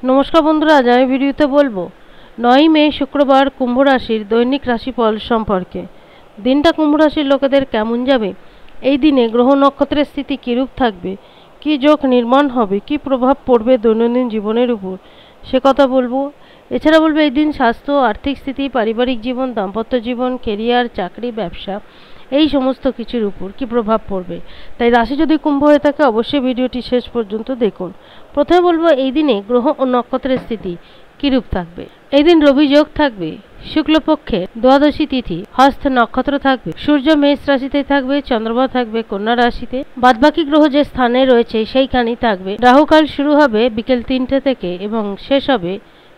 নমস্কার বন্ধুরা, আজ আমি ভিডিওতে বলবো 9 মে শুক্রবার কুম্ভ রাশির দৈনিক রাশিফল সম্পর্কে। দিনটা কুম্ভ রাশির লোকেদের কেমন যাবে, এই দিনে গ্রহ নক্ষত্রের স্থিতি কিরূপ থাকবে, কি যোগ নির্মাণ হবে, কি প্রভাব পড়বে দৈনন্দিন জীবনের উপর, সে কথা বলবো। এছাড়া বলবো এই দিন স্বাস্থ্য, আর্থিক স্থিতি, পারিবারিক জীবন, দাম্পত্য জীবন, কেরিয়ার, চাকরি, ব্যবসা এই সমস্ত কিছুর উপর কি প্রভাব পড়বে। তাই রাশি যদি কুম্ভ হয়ে থাকে অবশ্যই ভিডিওটি শেষ পর্যন্ত দেখুন। প্রথমে বলবো এই দিনে গ্রহ ও নক্ষত্রের স্থিতি কিরূপ থাকবে। এই দিন রবি যোগ থাকবে, শুক্লপক্ষে দ্বাদশী তিথি, হস্ত নক্ষত্র থাকবে, সূর্য মেষ রাশিতে থাকবে, চন্দ্রমা থাকবে কন্যা রাশিতে, বাদবাকি গ্রহ যে স্থানে রয়েছে সেইখানেই থাকবে। রাহুকাল শুরু হবে বিকেল 3টে থেকে এবং শেষ হবে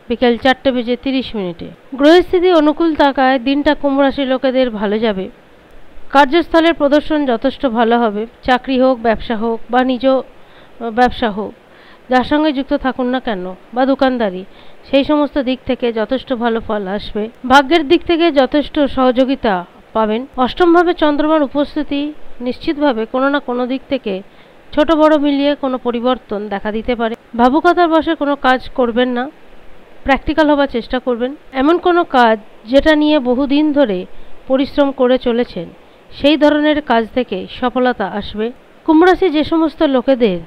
বিকেল 4:30 গ্রহের স্থিতি অনুকূল থাকায় দিনটা কুম্ভ রাশির লোকেদের ভালো যাবে। কার্যস্থলের প্রদর্শন যথেষ্ট ভালো হবে। চাকরি হোক, ব্যবসা হোক বা নিজ ব্যবসা হোক, যার সঙ্গে যুক্ত থাকুন না কেন, বা দোকানদারি, সেই সমস্ত দিক থেকে যথেষ্ট ভালো ফল আসবে। ভাগ্যের দিক থেকে যথেষ্ট সহযোগিতা পাবেন। অষ্টমভাবে চন্দ্রমার উপস্থিতি নিশ্চিতভাবে কোনো না কোনো দিক থেকে ছোট বড় মিলিয়ে কোনো পরিবর্তন দেখা দিতে পারে। ভাবুকতার বশে কোনো কাজ করবেন না, প্র্যাকটিক্যাল হবার চেষ্টা করবেন। এমন কোনো কাজ যেটা নিয়ে বহুদিন ধরে পরিশ্রম করে চলেছেন, সেই ধরনের কাজ থেকে সফলতা আসবে। কুম্ভ রাশি যে সমস্ত লোকেদের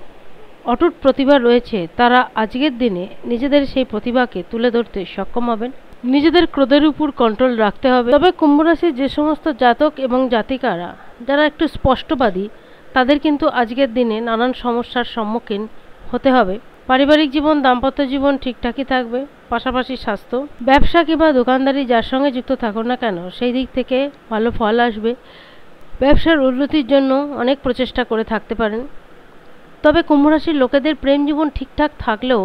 অটুট প্রতিভা রয়েছে, তারা আজকের দিনে নিজেদের সেই প্রতিভাকে তুলে ধরতে সক্ষম হবেন। নিজেদের ক্রোধের উপর কন্ট্রোল রাখতে হবে। তবে কুম্ভ রাশির যে সমস্ত জাতক এবং জাতিকারা যারা একটু স্পষ্টবাদী, তাদের কিন্তু আজকের দিনে নানান সমস্যার সম্মুখীন হতে হবে। পারিবারিক জীবন, দাম্পত্য জীবন ঠিকঠাকই থাকবে। পাশাপাশি স্বাস্থ্য, ব্যবসা কিংবা দোকানদারি যার সঙ্গে যুক্ত থাকুন না কেন, সেই দিক থেকে ভালো ফল আসবে। ব্যবসার উন্নতির জন্য অনেক প্রচেষ্টা করে থাকতে পারেন। তবে কুম্ভ রাশির লোকেদের প্রেম জীবন ঠিকঠাক থাকলেও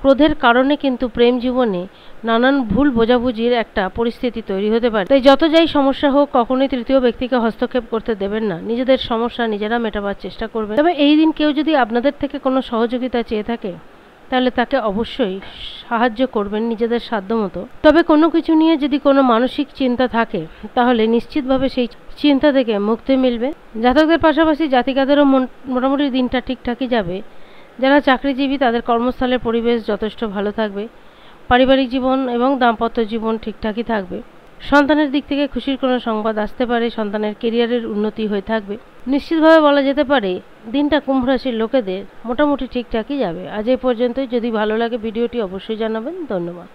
ক্রোধের কারণে কিন্তু প্রেম জীবনে নানান ভুল বোঝাবুঝির একটা পরিস্থিতি তৈরি হতে পারে। তাই যত যাই সমস্যা হোক, কখনোই তৃতীয় ব্যক্তিকে হস্তক্ষেপ করতে দেবেন না। নিজেদের সমস্যা নিজেরা মেটাবার চেষ্টা করবেন। তবে এই দিন কেউ যদি আপনাদের থেকে কোনো সহযোগিতা চেয়ে থাকে, তাহলে তাকে অবশ্যই সাহায্য করবেন নিজেদের সাধ্যমতো। তবে কোনো কিছু নিয়ে যদি কোনো মানসিক চিন্তা থাকে, তাহলে নিশ্চিতভাবে সেই চিন্তা থেকে মুক্তি মিলবে। জাতকদের পাশাপাশি জাতিকাদেরও মোটামুটি দিনটা ঠিকঠাকই যাবে। যারা চাকরিজীবী তাদের কর্মস্থলের পরিবেশ যথেষ্ট ভালো থাকবে। পারিবারিক জীবন এবং দাম্পত্য জীবন ঠিকঠাকই থাকবে। সন্তানের দিক থেকে খুশির কোনো সংবাদ আসতে পারে। সন্তানের কেরিয়ারের উন্নতি হয়ে থাকবে। নিশ্চিতভাবে বলা যেতে পারে দিনটা কুম্ভ রাশির লোকেদের মোটামুটি ঠিকঠাকই যাবে। আজ এই পর্যন্তই। যদি ভালো লাগে ভিডিওটি অবশ্যই জানাবেন। ধন্যবাদ।